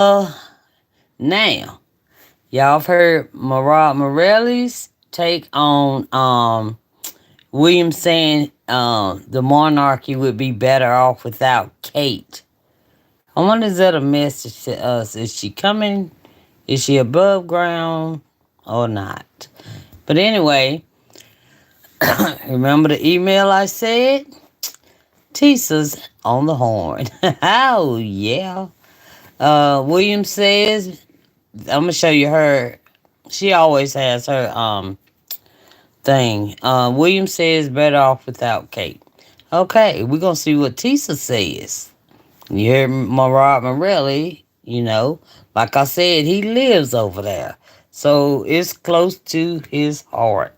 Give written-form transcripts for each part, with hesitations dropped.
Now, y'all have heard Marab Morelli's take on William saying the monarchy would be better off without Kate. I wonder, is that a message to us? Is she coming? Is she above ground or not? But anyway, remember the email I said? Tisa's on the horn. Oh yeah. William says, I'm gonna show you her. She always has her thing. William says better off without Kate. Okay, we're gonna see what Tisa says. You hear Rob Morelli, like I said, he lives over there. So it's close to his heart.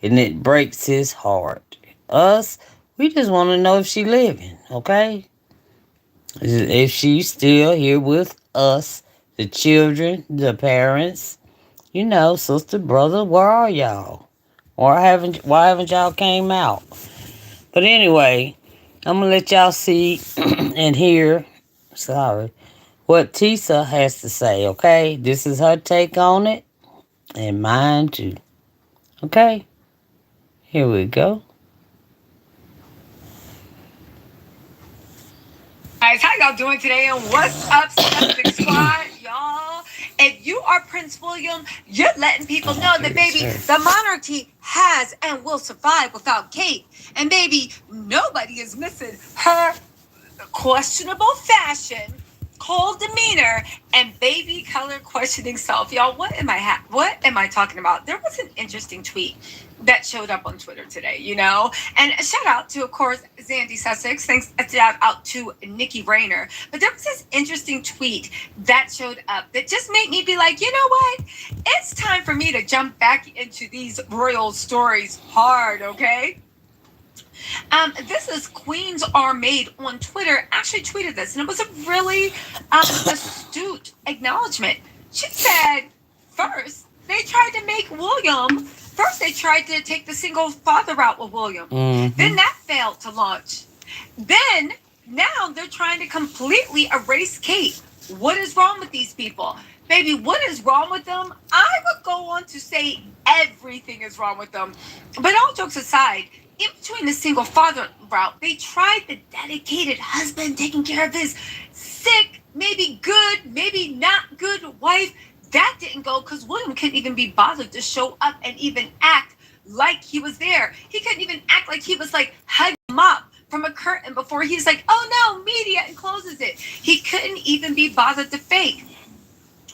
And it breaks his heart. Us, we just want to know if she living, okay? If she's still here with us, the children, the parents, sister, brother, where are y'all? Why haven't y'all came out? But anyway, I'm gonna let y'all see and hear, sorry, what Tisa has to say, okay? This is her take on it, and mine too. Okay? Here we go. Guys, how y'all doing today? And what's up, Skeptic Squad, y'all? If you are Prince William, you're letting people know that, baby, the monarchy has and will survive without Kate. And, baby, nobody is missing her questionable fashion, cold demeanor, and baby color questioning self. Y'all, what am I talking about? There was an interesting tweet that showed up on Twitter today, and a shout out to, of course, Zandy Sussex. Thanks, a shout out to Nikki Rayner. But there was this interesting tweet that showed up that just made me be like, you know what? It's time for me to jump back into these royal stories hard, okay? This is Queens Are Made on Twitter actually tweeted this, and it was a really astute acknowledgement. She said, first they tried to take the single father route with William. Mm-hmm. Then that failed to launch. Then, now they're trying to completely erase Kate. What is wrong with these people? Baby, what is wrong with them? I would go on to say everything is wrong with them. But all jokes aside, in between the single father route, they tried the dedicated husband taking care of his sick, maybe good, maybe not good wife. That didn't go because William couldn't even be bothered to show up and even act like he was there. He couldn't even act like he was like hugging him up from a curtain before he's like, oh no, media, and closes it. He couldn't even be bothered to fake.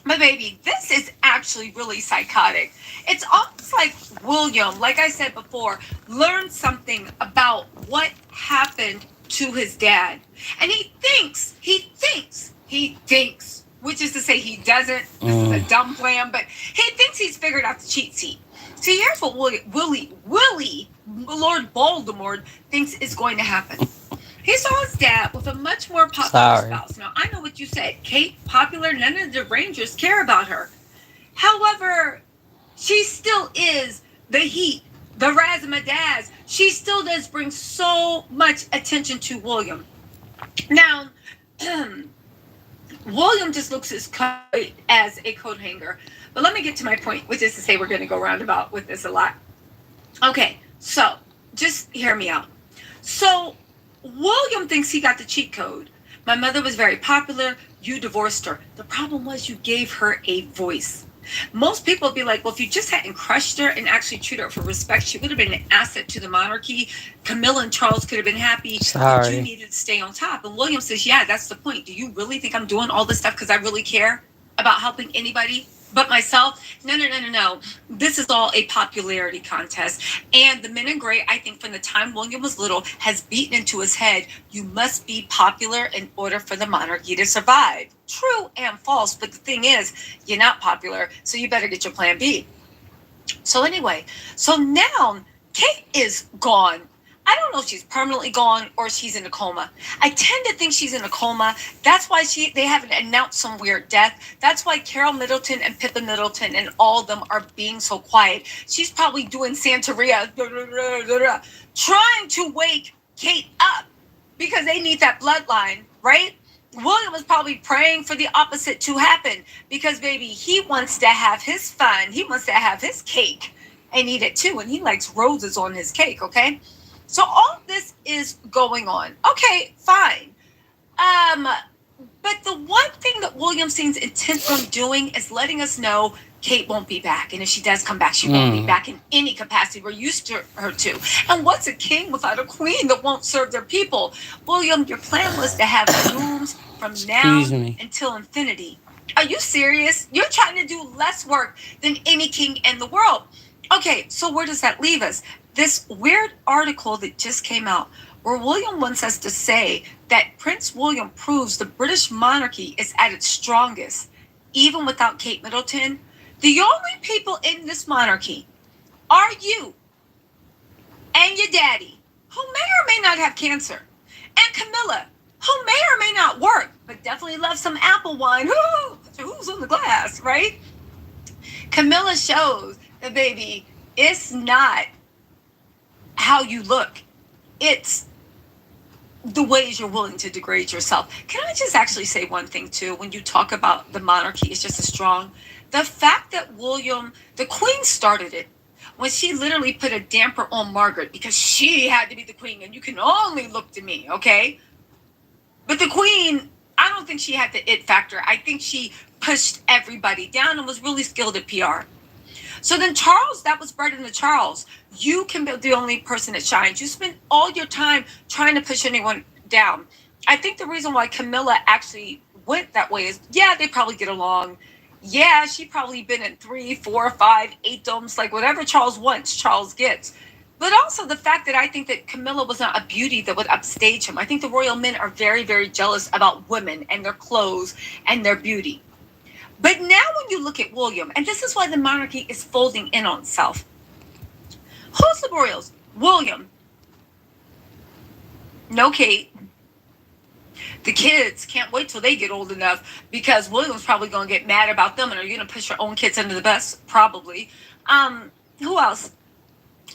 But baby, this is actually really psychotic. It's almost like William, like I said before, learned something about what happened to his dad. And he thinks, which is to say he doesn't. This is a dumb plan, but he thinks he's figured out the cheat sheet. See, here's what Willie, Lord Voldemort thinks is going to happen. He saw his dad with a much more popular spouse. Now, I know what you said. Kate, popular, none of the Rangers care about her. However, she still is the heat, the razzmatazz. She still does bring so much attention to William. Now, William just looks as a coat hanger. But let me get to my point, which is to say we're going to go roundabout with this a lot. Okay, so just hear me out. So William thinks he got the cheat code. My mother was very popular. You divorced her. The problem was you gave her a voice. Most people would be like, well, if you just hadn't crushed her and actually treated her for respect, she would have been an asset to the monarchy. Camilla and Charles could have been happy. But you needed to stay on top. And William says, yeah, that's the point. Do you really think I'm doing all this stuff because I really care about helping anybody but myself? No. This is all a popularity contest. And the men in gray, I think from the time William was little, has beaten into his head, you must be popular in order for the monarchy to survive. True and false, but the thing is, you're not popular, so you better get your plan B. So anyway, so now Kate is gone. I don't know if she's permanently gone or she's in a coma. I tend to think she's in a coma. That's why they haven't announced some weird death. That's why Carol Middleton and Pippa Middleton and all of them are being so quiet. She's probably doing Santeria, trying to wake Kate up because they need that bloodline, right? William was probably praying for the opposite to happen because, baby, he wants to have his fun. He wants to have his cake and eat it too. And he likes roses on his cake, okay? So all this is going on. Okay, fine. Um, but the one thing that William seems intent on doing is letting us know Kate won't be back. And if she does come back, she won't be back in any capacity we're used to her to. And what's a king without a queen that won't serve their people? William, your plan was to have rooms from now until infinity. Are you serious? You're trying to do less work than any king in the world. Okay, so where does that leave us? This weird article that just came out where William wants us to say that Prince William proves the British monarchy is at its strongest, even without Kate Middleton. The only people in this monarchy are you and your daddy, who may or may not have cancer, and Camilla, who may or may not work, but definitely loves some apple wine. Who's on the glass, right? Camilla shows that, baby, it's not how you look. It's the ways you're willing to degrade yourself. Can I just actually say one thing too? When you talk about the monarchy is just as strong, the fact that William, the Queen, started it when she literally put a damper on Margaret because she had to be the Queen and you can only look to me, okay? But the Queen, I don't think she had the it factor. I think she pushed everybody down and was really skilled at PR. So then Charles, that was bred into Charles. You can be the only person that shines. You spend all your time trying to push anyone down. I think the reason why Camilla actually went that way is, yeah, they probably get along. Yeah, she probably been in 3, 4, 5, 8 domes, like whatever Charles wants, Charles gets. But also the fact that I think that Camilla was not a beauty that would upstage him. I think the royal men are very, very jealous about women and their clothes and their beauty. But now when you look at William, and this is why the monarchy is folding in on itself. Who's the royals? William. No Kate. The kids can't wait till they get old enough because William's probably going to get mad about them. And are you going to push your own kids under the bus? Probably. Who else?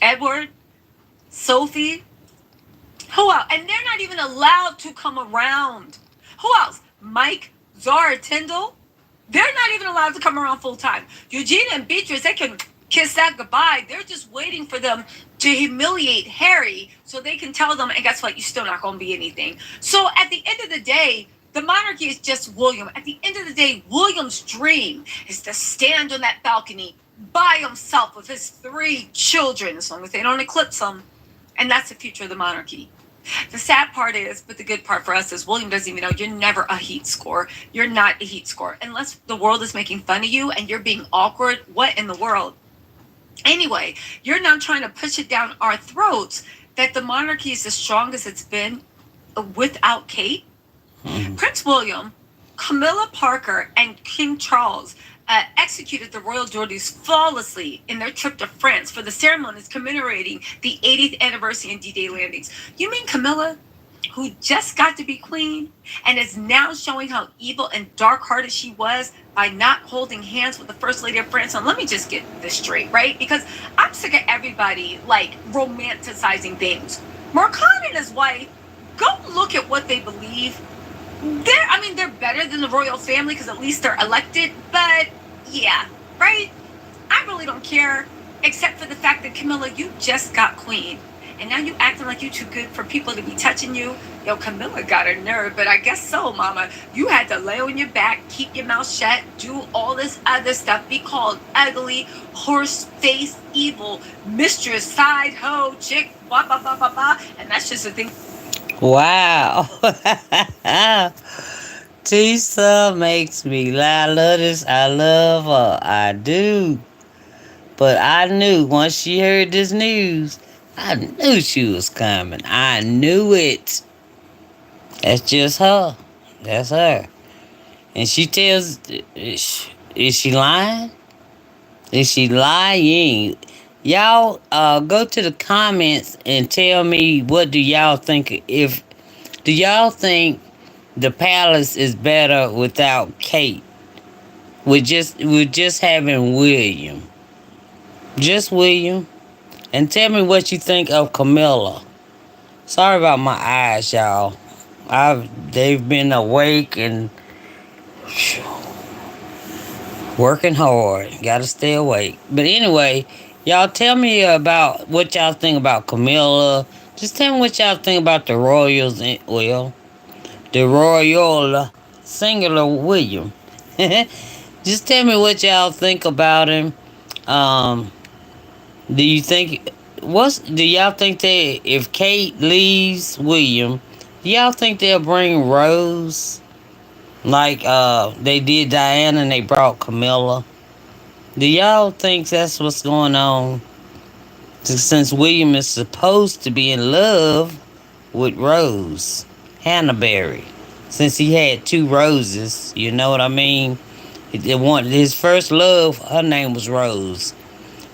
Edward? Sophie? Who else? And they're not even allowed to come around. Who else? Mike? Zara Tyndall? They're not even allowed to come around full time. Eugenia and Beatrice, they can kiss that goodbye. They're just waiting for them to humiliate Harry so they can tell them, and guess what? You're still not going to be anything. So at the end of the day, the monarchy is just William. At the end of the day, William's dream is to stand on that balcony by himself with his 3 children, as long as they don't eclipse him. And that's the future of the monarchy. The sad part is, but the good part for us is William doesn't even know you're never a heat score. You're not a heat score. Unless the world is making fun of you and you're being awkward, what in the world? Anyway, you're now trying to push it down our throats that the monarchy is as strong as it's been without Kate. Prince William, Camilla Parker, and King Charles executed the royal duties flawlessly in their trip to France for the ceremonies commemorating the 80th anniversary and D-Day landings. You mean Camilla, who just got to be queen and is now showing how evil and dark-hearted she was by not holding hands with the First Lady of France? And let me just get this straight, right? Because I'm sick of everybody, like, romanticizing things. Marcon and his wife, go look at what they believe. They're better than the royal family because at least they're elected. But yeah, right? I really don't care, except for the fact that Camilla, you just got queen. And now you acting like you too good for people to be touching you. Yo, Camilla got her nerve, but I guess so, mama. You had to lay on your back, keep your mouth shut, do all this other stuff, be called ugly, horse face, evil, mistress, side hoe, chick, blah, blah, blah, blah, blah. And that's just the thing. Wow. Tisa makes me laugh. I love this. I love her. I do. But I knew once she heard this news, I knew she was coming. I knew it. That's just her. That's her. And she tells, is she lying? Is she lying? Y'all go to the comments and tell me, what do y'all think? Do y'all think the palace is better without Kate? With just having William. Just William. And tell me what you think of Camilla. Sorry about my eyes, y'all. They've been awake and working hard. Gotta stay awake. But anyway, y'all tell me about what y'all think about Camilla. Just tell me what y'all think about the Royals. Well, the Royal singular William. Just tell me what y'all think about him. Um, do you think do y'all think that if Kate leaves William, do y'all think they'll bring Rose like they did Diana and they brought Camilla? Do y'all think that's what's going on? Since William is supposed to be in love with Rose Hannahberry, since he had two roses, you know what I mean? His first love, her name was Rose,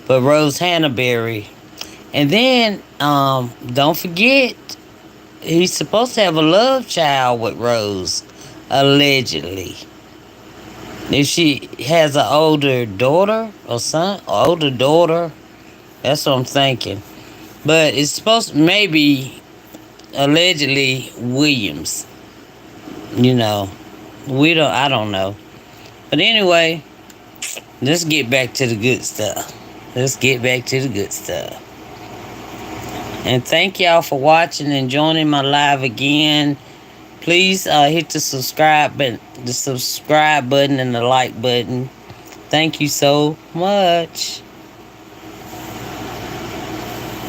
but Rose Hannahberry. And then, don't forget, he's supposed to have a love child with Rose, allegedly. If she has an older daughter or son, older daughter, that's what I'm thinking. But it's supposed to maybe allegedly Williams. You know, I don't know. But anyway, let's get back to the good stuff. Let's get back to the good stuff. And thank y'all for watching and joining my live again. Please hit the subscribe button and the like button. Thank you so much.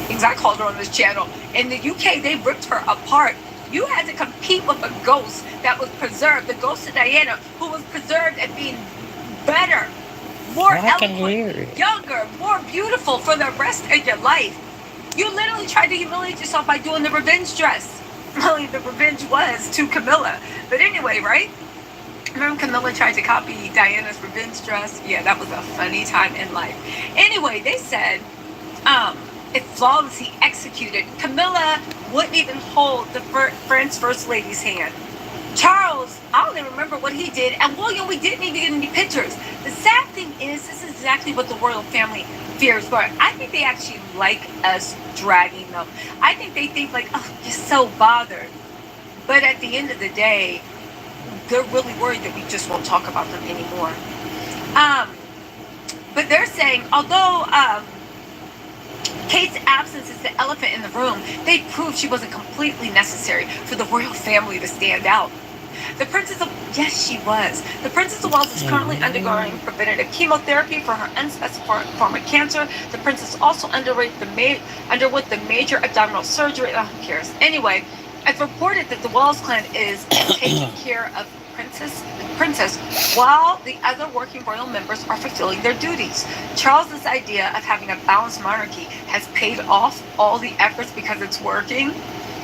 Things I called her on this channel. In the UK, they ripped her apart. You had to compete with a ghost that was preserved, the ghost of Diana, who was preserved and being better, more eloquent, younger, more beautiful for the rest of your life. You literally tried to humiliate yourself by doing the revenge dress. Really, the revenge was to Camilla. But anyway, right? Remember Camilla tried to copy Diana's revenge dress? Yeah, that was a funny time in life. Anyway, they said, if flawlessly executed, Camilla wouldn't even hold the French First Lady's hand. Charles, I don't even remember what he did. And William, we didn't even get any pictures. The sad thing is, this is exactly what the royal family fears for. I think they actually like us dragging them. I think they think like, oh, you're so bothered. But at the end of the day, they're really worried that we just won't talk about them anymore. But they're saying, although Kate's absence is the elephant in the room, they proved she wasn't completely necessary for the royal family to stand out. The Princess of... Yes, she was. The Princess of Wales is currently undergoing preventative chemotherapy for her unspecified form of cancer. The Princess also underwent the major abdominal surgery. Oh, who cares? Anyway, it's reported that the Wales clan is taking care of the princess while the other working royal members are fulfilling their duties. Charles's idea of having a balanced monarchy has paid off all the efforts because it's working.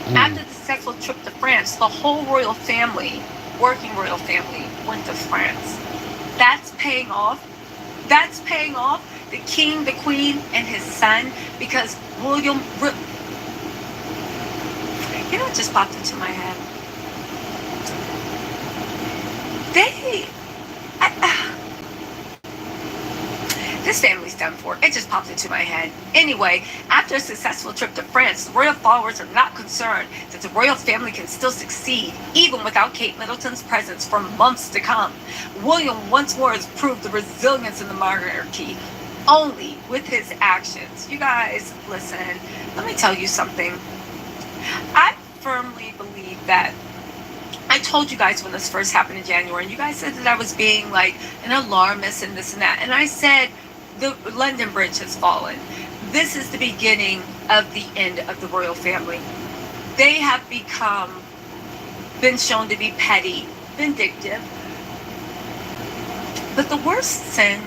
After the successful trip to France, the whole royal family, working royal family, went to France. That's paying off. That's paying off. The king, the queen, and his son, because William... You know what just popped into my head? This family's done for. It just popped into my head. Anyway, after a successful trip to France, the royal followers are not concerned that the royal family can still succeed, even without Kate Middleton's presence for months to come. William once more has proved the resilience in the monarchy only with his actions. You guys, listen, let me tell you something. I firmly believe that I told you guys when this first happened in January, and you guys said that I was being like an alarmist and this and that. And I said, the London Bridge has fallen. This is the beginning of the end of the royal family. They have been shown to be petty, vindictive. But the worst sin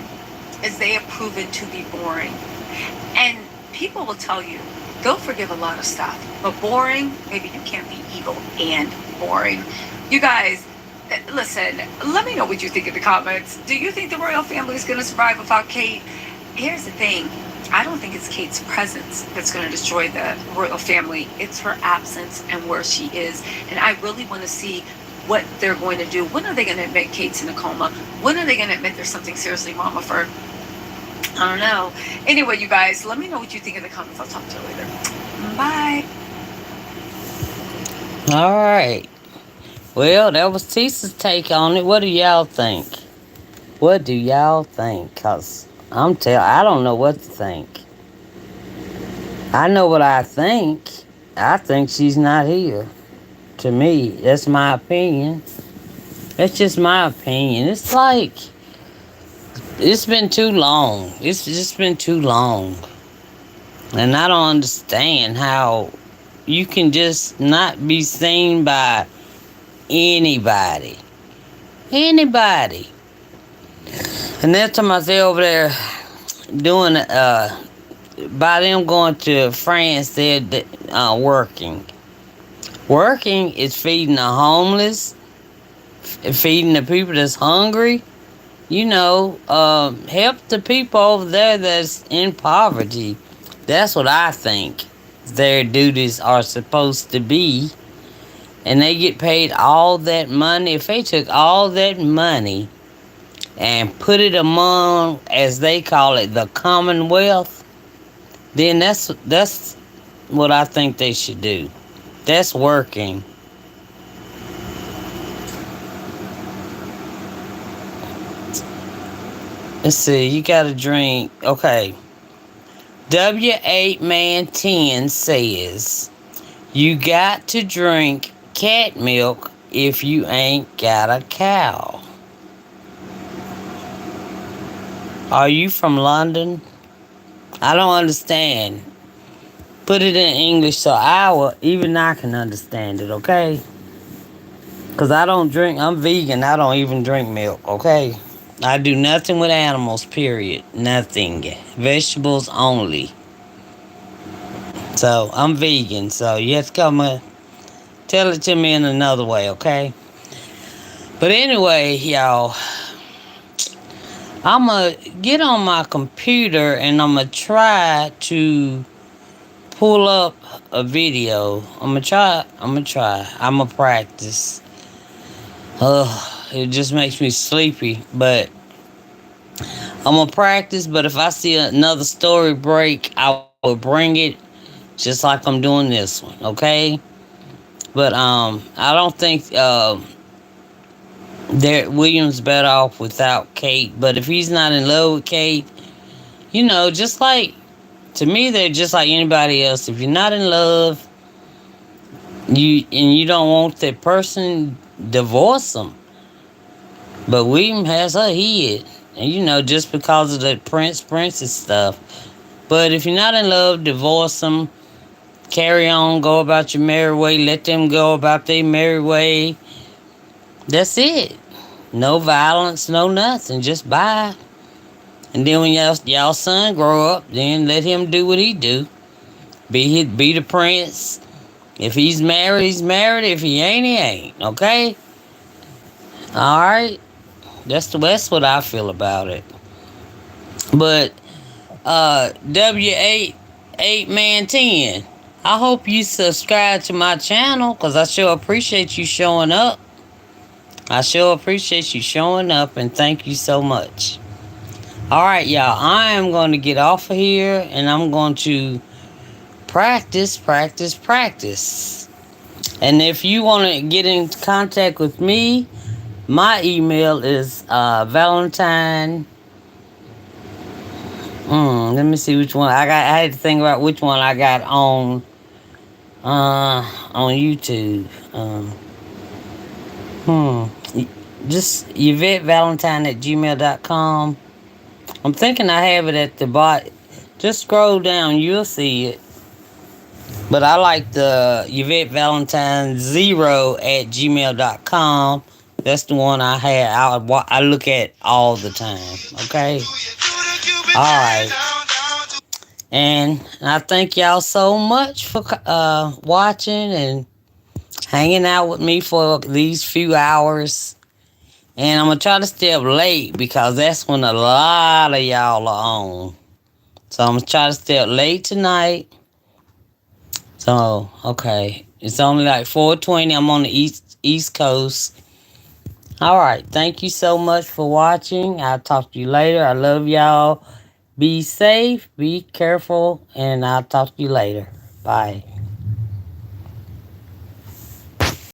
is they have proven to be boring. And people will tell you, they'll forgive a lot of stuff. But boring, maybe you can't be evil and boring. You guys, listen, let me know what you think in the comments. Do you think the royal family is going to survive without Kate? Here's the thing. I don't think it's Kate's presence that's going to destroy the royal family. It's her absence and where she is. And I really want to see what they're going to do. When are they going to admit Kate's in a coma? When are they going to admit there's something seriously wrong with her? I don't know. Anyway, you guys, let me know what you think in the comments. I'll talk to you later. Bye. All right. Well, that was Tisa's take on it. What do y'all think? What do y'all think? Cause I don't know what to think. I know what I think. I think she's not here. To me, that's my opinion. That's just my opinion. It's like it's been too long. It's just been too long, and I don't understand how you can just not be seen by anybody. Anybody. And that time I was over there doing by them going to France, they're working. Working is feeding the homeless, feeding the people that's hungry. Help the people over there that's in poverty. That's what I think their duties are supposed to be. And they get paid all that money. If they took all that money and put it among, as they call it, the Commonwealth, then that's what I think they should do. That's working. Let's see, you gotta drink. Okay. W8Man10 says, you got to drink cat milk if you ain't got a cow. Are you from London? I don't understand. Put it in English so even I can understand it, okay? Because I'm vegan, I don't even drink milk, okay? I do nothing with animals, period. Nothing. Vegetables only. So, I'm vegan, so you have to come and tell it to me in another way, okay? But anyway, y'all, I'm going to get on my computer and I'm going to try to pull up a video. I'm going to try. I'm going to practice. It just makes me sleepy, but I'm going to practice. But if I see another story break, I will bring it just like I'm doing this one, okay? But I don't think William's better off without Kate. But if he's not in love with Kate, just like, to me, they're just like anybody else. If you're not in love, you don't want that person, divorce them. But William has her hid, and just because of the princess stuff. But if you're not in love, divorce them. Carry on, go about your merry way. Let them go about their merry way. That's it. No violence, no nothing. Just bye. And then when y'all son grow up, then let him do what he do. Be the prince. If he's married, he's married. If he ain't. Okay? Alright? That's what I feel about it. But W8Man10, I hope you subscribe to my channel, because I sure appreciate you showing up. And thank you so much. Alright, y'all, I am going to get off of here and I'm going to practice. And if you want to get in contact with me, my email is Valentine. Let me see which one I got. I had to think about which one I got on YouTube. Just YvetteValentine@gmail.com. I'm thinking I have it at the bottom. Just scroll down, you'll see it. But I like the YvetteValentine0@gmail.com. That's the one I had. I look at all the time. Okay? Alright. And I thank y'all so much for watching and hanging out with me for these few hours. And I'm going to try to stay up late because that's when a lot of y'all are on. So I'm going to try to stay up late tonight. So, okay. It's only like 4:20. I'm on the East Coast. Alright. Thank you so much for watching. I'll talk to you later. I love y'all. Be safe. Be careful. And I'll talk to you later. Bye.